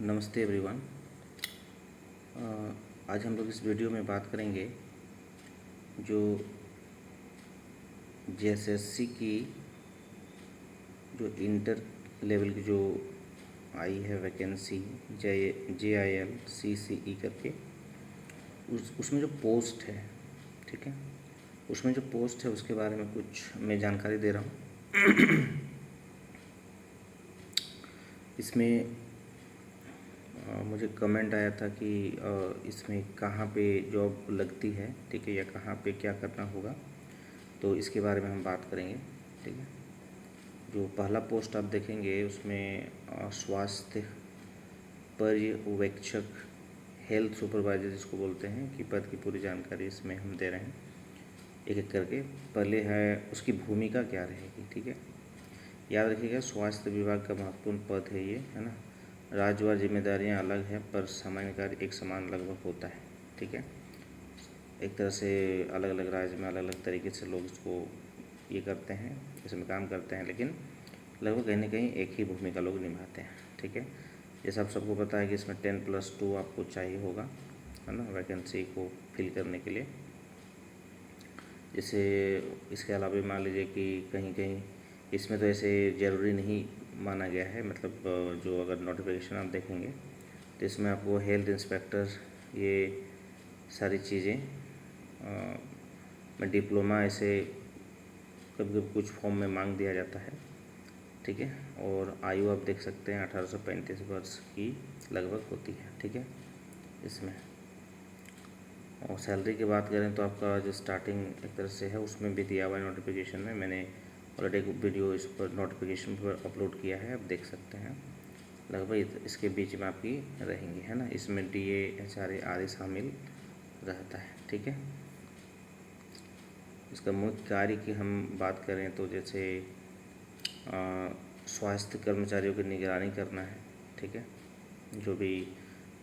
नमस्ते एवरीवन। आज हम लोग इस वीडियो में बात करेंगे जो जेएसएससी की जो इंटर लेवल की जो आई है वैकेंसी JIL CCE करके उसमें जो पोस्ट है, ठीक है, उसमें जो पोस्ट है उसके बारे में कुछ मैं जानकारी दे रहा हूँ। इसमें मुझे कमेंट आया था कि इसमें कहाँ पे जॉब लगती है, ठीक है, या कहाँ पे क्या करना होगा, तो इसके बारे में हम बात करेंगे, ठीक है। जो पहला पोस्ट आप देखेंगे उसमें स्वास्थ्य पर्यवेक्षक, हेल्थ सुपरवाइजर जिसको बोलते हैं, कि पद की पूरी जानकारी इसमें हम दे रहे हैं एक एक करके। पहले है उसकी भूमिका क्या रहेगी, ठीक है, याद रखिएगा। स्वास्थ्य विभाग का महत्वपूर्ण पद है ये, है ना। राज्यवार जिम्मेदारियां अलग हैं पर सामान्य कार्य एक समान लगभग होता है, ठीक है। एक तरह से अलग अलग राज्य में अलग अलग तरीके से लोग इसको ये करते हैं, इसमें काम करते हैं, लेकिन लगभग कहीं ना कहीं एक ही भूमिका लोग निभाते हैं, ठीक है। जैसा आप सबको पता है कि इसमें 10+2 आपको चाहिए होगा, है ना, वैकेंसी को फिल करने के लिए। जैसे इसके अलावा मान लीजिए कि कहीं कहीं इसमें तो ऐसे ज़रूरी नहीं माना गया है, मतलब जो अगर नोटिफिकेशन आप देखेंगे तो इसमें आपको हेल्थ इंस्पेक्टर, ये सारी चीज़ें में डिप्लोमा ऐसे कभी कभी कुछ फॉर्म में मांग दिया जाता है, ठीक है। और आयु आप देख सकते हैं 18 से 35 वर्ष की लगभग होती है, ठीक है इसमें। और सैलरी की बात करें तो आपका जो स्टार्टिंग एक तरह से है उसमें भी दिया हुआ है नोटिफिकेशन में। मैंने ऑलरेडी एक वीडियो इस पर नोटिफिकेशन पर अपलोड किया है, आप देख सकते हैं। लगभग इसके बीच में आपकी रहेंगी, है ना। इसमें DA HRA आदि शामिल रहता है, ठीक है। इसका मुख्य कार्य की हम बात करें तो जैसे स्वास्थ्य कर्मचारियों की निगरानी करना है, ठीक है। जो भी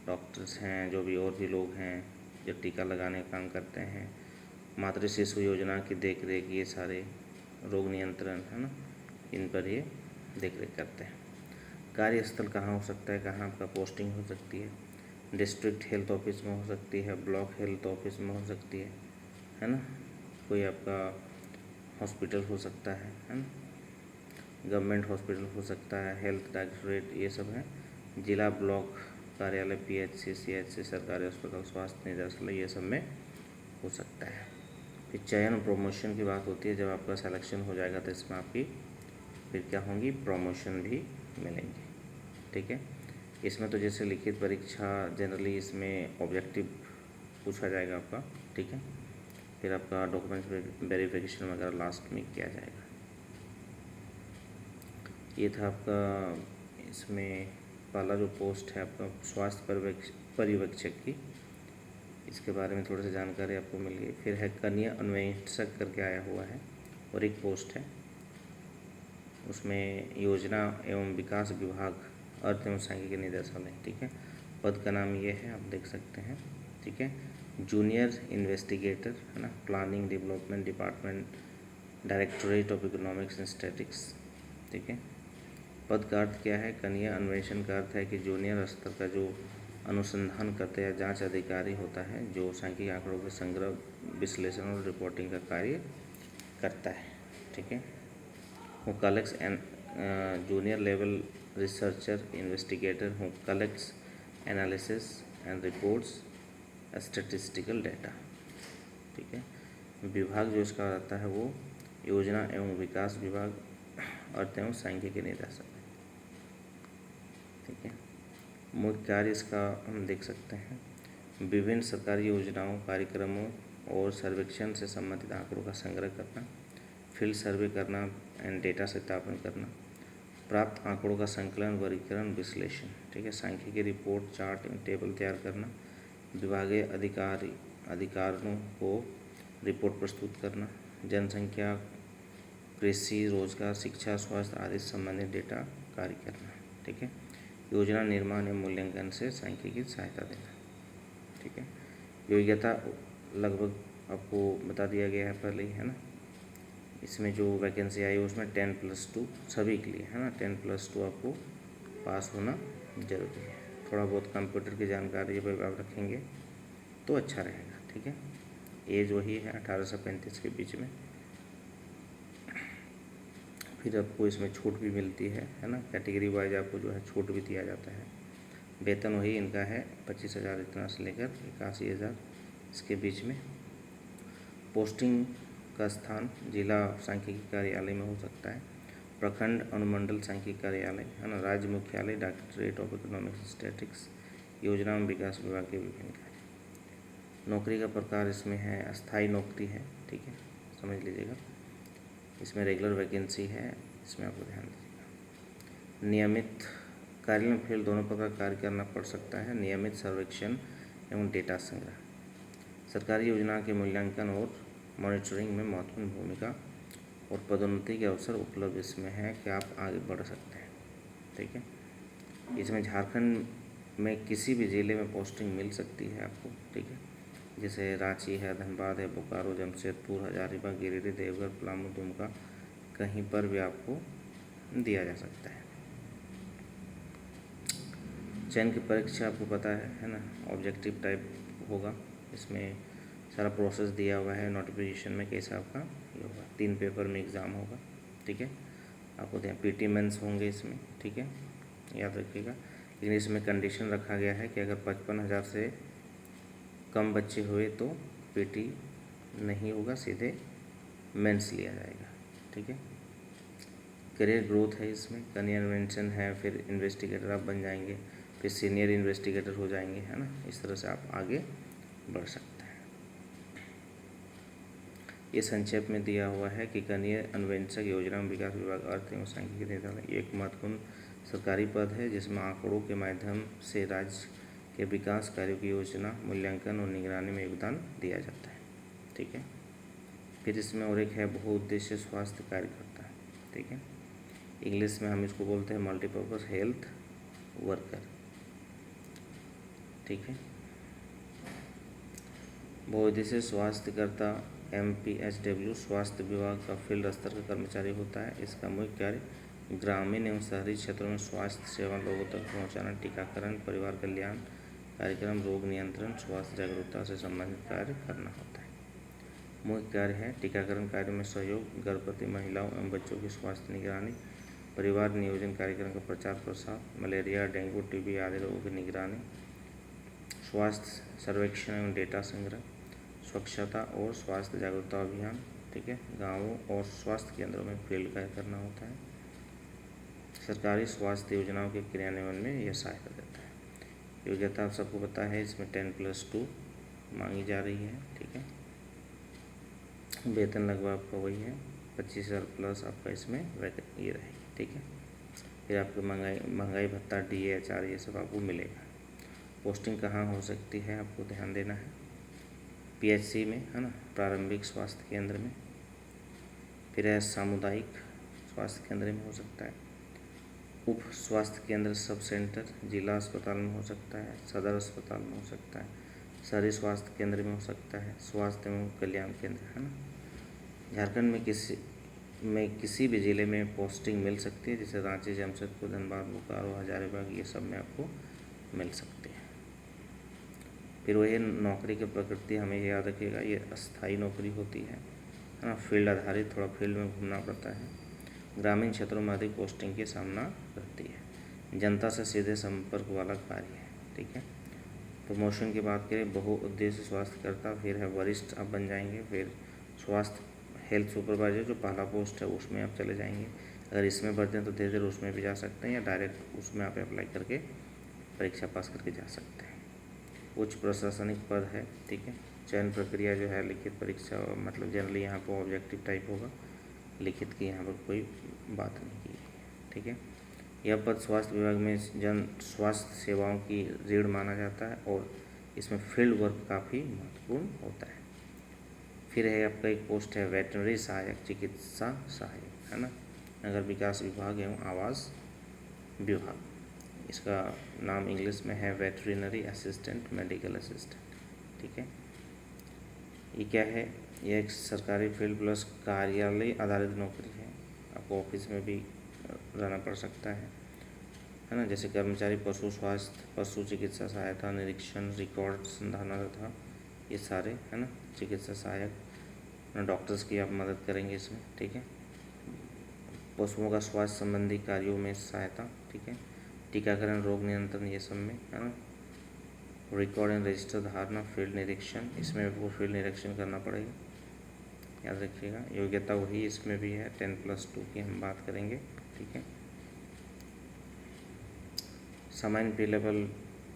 डॉक्टर्स हैं, जो भी और भी लोग हैं जो टीका लगाने का काम करते हैं, मातृ शिशु योजना की देख रेख, ये सारे रोग नियंत्रण, है ना, इन पर ये देख रेख करते हैं। कार्यस्थल कहाँ हो सकता है, कहाँ आपका पोस्टिंग हो सकती है। डिस्ट्रिक्ट हेल्थ ऑफिस में हो सकती है, ब्लॉक हेल्थ ऑफिस में हो सकती है ना। कोई आपका हॉस्पिटल हो सकता है ना, गवर्नमेंट हॉस्पिटल हो सकता है, हेल्थ डायरेक्टोरेट, ये सब है। जिला ब्लॉक कार्यालय, PHC CHC सरकारी अस्पताल, स्वास्थ्य निदेशालय, ये सब में हो सकता है। फिर चयन और प्रमोशन की बात होती है। जब आपका सिलेक्शन हो जाएगा तो इसमें आपकी फिर क्या होंगी, प्रमोशन भी मिलेंगे, ठीक है। इसमें तो जैसे लिखित परीक्षा जनरली इसमें ऑब्जेक्टिव पूछा जाएगा आपका, ठीक है। फिर आपका डॉक्यूमेंट्स वेरिफिकेशन वगैरह लास्ट में किया जाएगा। ये था आपका इसमें पहला जो पोस्ट है आपका स्वास्थ्य पर्यवेक्षक की। इसके बारे में थोड़ी सी जानकारी आपको मिल गई। फिर है कन्या अन्वेषक करके आया हुआ है और एक पोस्ट है, उसमें योजना एवं विकास विभाग, अर्थ एवं सांख्यिकी निदेशालय, ठीक है। पद का नाम ये है, आप देख सकते हैं, ठीक है। जूनियर इन्वेस्टिगेटर, है ना, planning development department, directorate of economics and statics, ठीक है। पद का अर्थ क्या है, कन्या अन्वेषण का अर्थ है कि जूनियर स्तर का जो अनुसंधान करते या जांच अधिकारी होता है, जो सांख्यिकी आंकड़ों के संग्रह, विश्लेषण और रिपोर्टिंग का कार्य करता है, ठीक है। Who collects an junior level researcher investigator who collects analysis and reports statistical data, ठीक है। विभाग जो इसका रहता है वो योजना एवं विकास विभाग, अर्थ एवं सांख्यिकी निदेशालय, ठीक है। मुख्य कार्य इसका हम देख सकते हैं, विभिन्न सरकारी योजनाओं, कार्यक्रमों और सर्वेक्षण से संबंधित आंकड़ों का संग्रह करना, फील्ड सर्वे करना एंड डेटा सत्यापन करना, प्राप्त आंकड़ों का संकलन, वर्गीकरण, विश्लेषण, ठीक है। सांख्यिकी रिपोर्ट, चार्ट एवं टेबल तैयार करना, विभागीय अधिकारियों को रिपोर्ट प्रस्तुत करना, जनसंख्या, कृषि, रोजगार, शिक्षा, स्वास्थ्य आदि संबंधित डेटा कार्य करना, ठीक है। योजना निर्माण एवं मूल्यांकन से सांख्यिकी सहायता देना, ठीक है। योग्यता लगभग आपको बता दिया गया है पहले ही, है ना। इसमें जो वैकेंसी आई है उसमें 10+2 सभी के लिए, है ना, 10+2 आपको पास होना जरूरी है। थोड़ा बहुत कंप्यूटर की जानकारी जब आप रखेंगे तो अच्छा रहेगा, ठीक है। एज वही है 18 से 35 के बीच में। फिर आपको इसमें छूट भी मिलती है ना, कैटेगरी वाइज आपको जो है छूट भी दिया जाता है। वेतन वही इनका है 25,000 इतना से लेकर 81,000 इसके बीच में। पोस्टिंग का स्थान जिला सांख्यिकी कार्यालय में हो सकता है, प्रखंड अनुमंडल सांख्यिकी कार्यालय है ना, राज्य मुख्यालय, डायरेक्टरेट ऑफ इकोनॉमिक्स स्टैटिक्स, योजना एवं विकास विभाग के विभिन्न कार्य। नौकरी का प्रकार इसमें है अस्थायी नौकरी है, ठीक है, समझ लीजिएगा। इसमें रेगुलर वैकेंसी है, इसमें आपको ध्यान दीजिएगा। नियमित कार्य में फील्ड दोनों प्रकार कार्य करना पड़ सकता है, नियमित सर्वेक्षण एवं डेटा संग्रह, सरकारी योजना के मूल्यांकन और मॉनिटरिंग में महत्वपूर्ण भूमिका और पदोन्नति के अवसर उपलब्ध इसमें है कि आप आगे बढ़ सकते हैं, ठीक है। इसमें झारखंड में किसी भी ज़िले में पोस्टिंग मिल सकती है आपको, ठीक है, जैसे रांची है, धनबाद है, बोकारो, जमशेदपुर, हजारीबाग, गिरिडीह, देवघर, पलामू, दुमका, कहीं पर भी आपको दिया जा सकता है। चयन की परीक्षा आपको पता है ना, ऑब्जेक्टिव टाइप होगा, इसमें सारा प्रोसेस दिया हुआ है नोटिफिकेशन में कैसा आपका ये होगा। 3 पेपर में एग्ज़ाम होगा, ठीक है, आपको ध्यान पीटी मेंस होंगे इसमें, ठीक है, याद रखिएगा। लेकिन इसमें कंडीशन रखा गया है कि अगर 55,000 से कम बच्चे हुए तो पीटी नहीं होगा, सीधे मेंस लिया जाएगा, ठीक है। करियर ग्रोथ है इसमें, करियर इन्वेंशन है, फिर इन्वेस्टिगेटर आप बन जाएंगे, फिर सीनियर इन्वेस्टिगेटर हो जाएंगे, है ना, इस तरह से आप आगे बढ़ सकते हैं। ये संक्षेप में दिया हुआ है कि करियर अन्वेषक योजना एवं विकास विभाग अर्थ एवं सांख्यिकी निदेशालय एक महत्वपूर्ण सरकारी पद है जिसमें आंकड़ों के माध्यम से राज्य के विकास कार्यों की योजना, मूल्यांकन और निगरानी में योगदान दिया जाता है, ठीक है। फिर इसमें और एक है बहुउद्देश्य स्वास्थ्य कार्यकर्ता, ठीक है, इंग्लिश में हम इसको बोलते हैं मल्टीपर्पज़ हेल्थ वर्कर, ठीक है। बहुउद्देश्य स्वास्थ्यकर्ता MPHW स्वास्थ्य विभाग का फील्ड स्तर का कर्मचारी होता है। इसका मुख्य कार्य ग्रामीण एवं शहरी क्षेत्रों में स्वास्थ्य सेवा लोगों तक पहुंचाना, टीकाकरण, परिवार कल्याण कार्यक्रम, रोग नियंत्रण, स्वास्थ्य जागरूकता से संबंधित कार्य करना होता है। मुख्य कार्य है टीकाकरण कार्य में सहयोग, गर्भवती महिलाओं एवं बच्चों की स्वास्थ्य निगरानी, परिवार नियोजन कार्यक्रम का प्रचार प्रसार, मलेरिया, डेंगू, TB आदि रोगों की निगरानी, स्वास्थ्य सर्वेक्षण एवं डेटा संग्रह, स्वच्छता और स्वास्थ्य जागरूकता अभियान, ठीक है, गांवों और स्वास्थ्य केंद्रों में फील्ड कार्य करना होता है। सरकारी स्वास्थ्य योजनाओं के क्रियान्वयन में यह सहायता देता है। योग्यता आप सबको पता है, इसमें 10+2 मांगी जा रही है, ठीक है। वेतन लगभग आपका वही है 25,000 प्लस आपका इसमें ये रहेगी, ठीक है। फिर आपको महंगाई भत्ता, DA, HR ये सब आपको मिलेगा। पोस्टिंग कहाँ हो सकती है आपको ध्यान देना है, PHC में, है ना, प्रारंभिक स्वास्थ्य केंद्र में, फिर है सामुदायिक स्वास्थ्य केंद्र में हो सकता है, उप स्वास्थ्य केंद्र, सब सेंटर, जिला अस्पताल में हो सकता है, सदर अस्पताल में हो सकता है, शहरी स्वास्थ्य केंद्र में हो सकता है, स्वास्थ्य एवं कल्याण केंद्र, है ना। झारखंड में किसी भी ज़िले में पोस्टिंग मिल सकती है, जैसे रांची, जमशेदपुर, धनबाद, बोकारो, हजारीबाग, ये सब में आपको मिल सकती है। फिर वही नौकरी की प्रकृति हमें याद रखिएगा, ये अस्थायी नौकरी होती है ना, फील्ड आधारित, थोड़ा फील्ड में घूमना पड़ता है, ग्रामीण क्षेत्रों में अधिक पोस्टिंग की सामना करती है, जनता से सीधे संपर्क वाला कार्य है, ठीक है। प्रमोशन की बात करें, बहुउद्देश्य स्वास्थ्यकर्ता, फिर है वरिष्ठ आप बन जाएंगे, फिर स्वास्थ्य हेल्थ सुपरवाइजर जो पहला पोस्ट है उसमें आप चले जाएंगे। अगर इसमें बढ़ते हैं तो धीरे धीरे उसमें भी जा सकते हैं, या डायरेक्ट उसमें आप अप्लाई करके परीक्षा पास करके जा सकते हैं। उच्च प्रशासनिक पद है, ठीक है। चयन प्रक्रिया जो है लिखित परीक्षा, मतलब जनरली यहाँ पर ऑब्जेक्टिव टाइप होगा, लिखित की यहाँ पर कोई बात नहीं की है, ठीक है। यह पद स्वास्थ्य विभाग में जन स्वास्थ्य सेवाओं की रीढ़ माना जाता है और इसमें फील्ड वर्क काफ़ी महत्वपूर्ण होता है। फिर है आपका एक पोस्ट है वेटरनरी सहायक, चिकित्सा सहायक, है ना, नगर विकास विभाग एवं आवास विभाग, इसका नाम इंग्लिश में है वेटरनरी असिस्टेंट, मेडिकल असिस्टेंट, ठीक है। ये क्या है, यह एक सरकारी फील्ड प्लस कार्यालय आधारित नौकरी है, आपको ऑफिस में भी रहना पड़ सकता है। है ना, जैसे कर्मचारी पशु स्वास्थ्य, पशु चिकित्सा सहायता, निरीक्षण, रिकॉर्ड संधारण तथा ये सारे, है ना, चिकित्सा सहायक ना, डॉक्टर्स की आप मदद करेंगे इसमें, ठीक है। पशुओं का स्वास्थ्य संबंधी कार्यों में सहायता, ठीक है। टीकाकरण, रोग नियंत्रण, ये सब में, है ना। रिकॉर्ड एंड रजिस्टर धारणा, फील्ड निरीक्षण, इसमें आपको फील्ड निरीक्षण करना पड़ेगा, याद रखिएगा। योग्यता वही इसमें भी है, 10+2 की हम बात करेंगे, ठीक है। सामान्य पे लेवल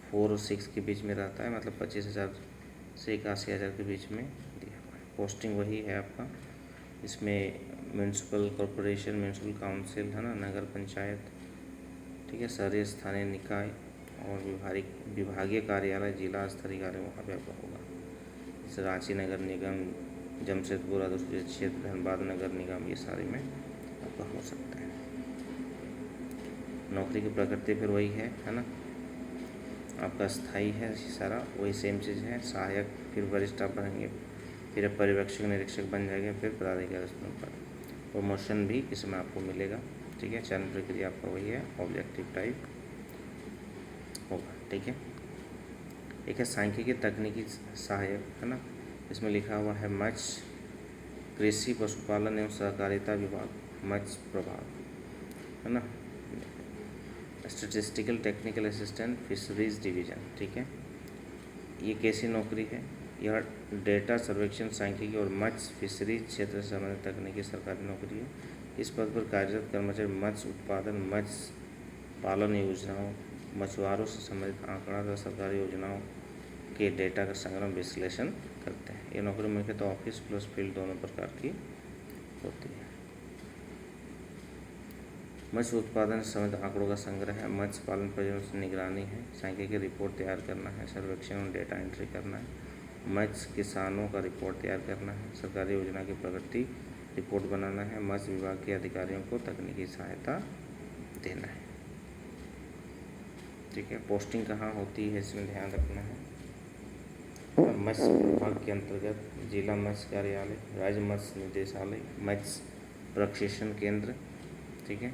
4 और 6 के बीच में रहता है, मतलब 25,000 से 81,000 के बीच में दिया हुआ है। पोस्टिंग वही है आपका, इसमें म्यूनसिपल कॉरपोरेशन, म्यूनसिपल काउंसिल, है ना, नगर पंचायत, ठीक है, शहरी स्थानीय निकाय और विभागीय कार्यालय, जिला स्तरीय कार्यालय वहाँ पे आपका होगा, जैसे रांची नगर निगम, जमशेदपुर अधिसूचित क्षेत्र, धनबाद नगर निगम, ये सारे में आपका हो सकता है। नौकरी की प्रकृति फिर वही है ना, आपका स्थायी है सारा, वही सेम चीज़ है। सहायक, फिर वरिष्ठ आप रहेंगे, फिर अब पर्यवेक्षक निरीक्षक बन जाएंगे, फिर पदाधिकारी स्तर पर प्रमोशन भी इसमें आपको मिलेगा, ठीक है। चयन प्रक्रिया आपका वही है, ऑब्जेक्टिव टाइप होगा, ठीक है। एक है सांख्यिकी तकनीकी सहायक, है ना, इसमें लिखा हुआ है मत्स्य कृषि पशुपालन एवं सहकारिता विभाग, मत्स्य प्रभाग, है ना। Statistical technical assistant, fisheries division, ठीक है। ये कैसी नौकरी है, यह डेटा सर्वेक्षण, सांख्यिकी और मत्स्य फिशरीज क्षेत्र से संबंधित तकनीकी सरकारी नौकरी है। इस पद पर कार्यरत कर्मचारी मत्स्य उत्पादन, मत्स्य पालन योजनाओं, मछुआरों से संबंधित आंकड़ा तथा सरकारी योजनाओं के डेटा का संग्रह विश्लेषण करते हैं। ये नौकरी मुख्यतः ऑफिस प्लस फील्ड दोनों प्रकार की होती है। मत्स्य उत्पादन से संबंधित आंकड़ों का संग्रह है, मत्स्य पालन परियोजना से निगरानी है, सांख्यिकी रिपोर्ट तैयार करना है, सर्वेक्षण और डेटा एंट्री करना है, मत्स्य किसानों का रिपोर्ट तैयार करना है, सरकारी योजना की प्रगति रिपोर्ट बनाना है, मत्स्य विभाग के अधिकारियों को तकनीकी सहायता देना है, ठीक है। पोस्टिंग कहाँ होती है इसमें ध्यान रखना है। मत्स्य विभाग के अंतर्गत जिला मत्स्य कार्यालय, राज्य मत्स्य निदेशालय, मत्स्य प्रशिक्षण केंद्र, ठीक है,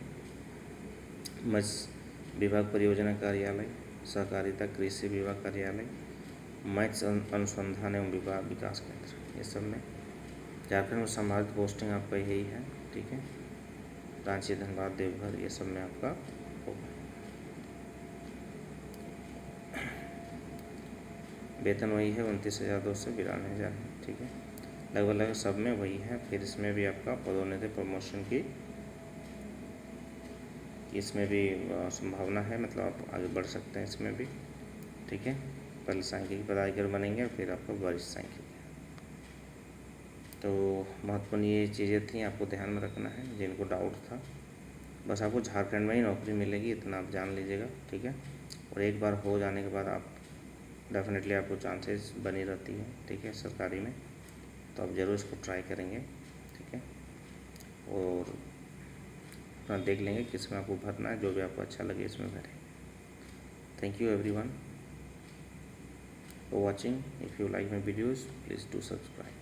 मत्स्य विभाग परियोजना कार्यालय, सहकारिता कृषि विभाग कार्यालय, मत्स्य अनुसंधान एवं विकास केंद्र, ये सब में झारखंड में संभावित पोस्टिंग आपका यही है, ठीक है। रांची, धनबाद, देवघर, ये सब में आपका होगा। वेतन वही है, 29,200 से 92,000 है, ठीक है। लगभग सब में वही है। फिर इसमें भी आपका पदोन्नति प्रमोशन की इसमें भी संभावना है, मतलब आप आगे बढ़ सकते हैं इसमें भी, ठीक है। पहले सांख्यिकी पदाधिकारी बनेंगे, फिर आपका वरिष्ठ सांख्यिकी। तो महत्वपूर्ण ये चीज़ें थी, आपको ध्यान में रखना है जिनको डाउट था। बस आपको झारखंड में ही नौकरी मिलेगी, इतना आप जान लीजिएगा, ठीक है। और एक बार हो जाने के बाद आप डेफिनेटली आपको चांसेस बनी रहती है, ठीक है, सरकारी में, तो आप ज़रूर इसको ट्राई करेंगे, ठीक है। और अपना देख लेंगे किस में आपको भरना है, जो भी आपको अच्छा लगे इसमें भरें। Thank you everyone for watching. If you like my videos please do subscribe.